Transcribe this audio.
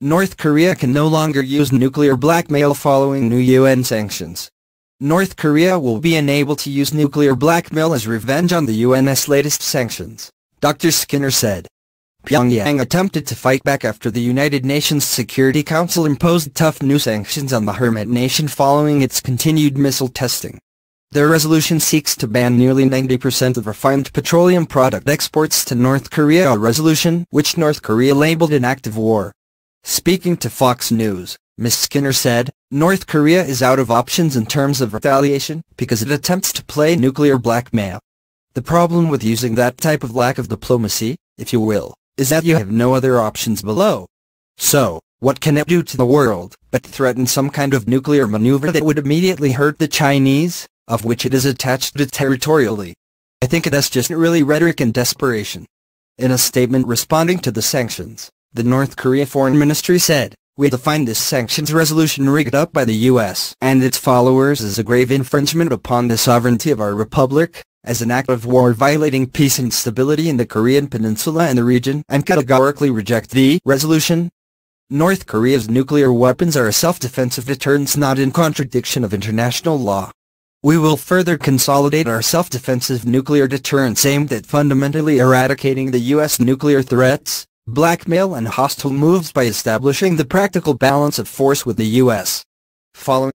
North Korea can no longer use nuclear blackmail following new UN sanctions. North Korea will be unable to use nuclear blackmail as revenge on the UN's latest sanctions, Dr. Skinner said. Pyongyang attempted to fight back after the United Nations Security Council imposed tough new sanctions on the hermit nation following its continued missile testing. Their resolution seeks to ban nearly 90% of refined petroleum product exports to North Korea, a resolution which North Korea labeled an act of war. Speaking to Fox News, Ms. Skinner said, North Korea is out of options in terms of retaliation because it attempts to play nuclear blackmail. The problem with using that type of lack of diplomacy, if you will, is that you have no other options below. So, what can it do to the world but threaten some kind of nuclear maneuver that would immediately hurt the Chinese, of which it is attached to territorially? I think that's just really rhetoric and desperation. In a statement responding to the sanctions, the North Korea Foreign Ministry said, "We define this sanctions resolution rigged up by the U.S. and its followers as a grave infringement upon the sovereignty of our republic, as an act of war violating peace and stability in the Korean peninsula and the region, and categorically reject the resolution." North Korea's nuclear weapons are a self-defensive deterrence not in contradiction of international law. We will further consolidate our self-defensive nuclear deterrence aimed at fundamentally eradicating the U.S. nuclear threats, blackmail and hostile moves by establishing the practical balance of force with the U.S. Following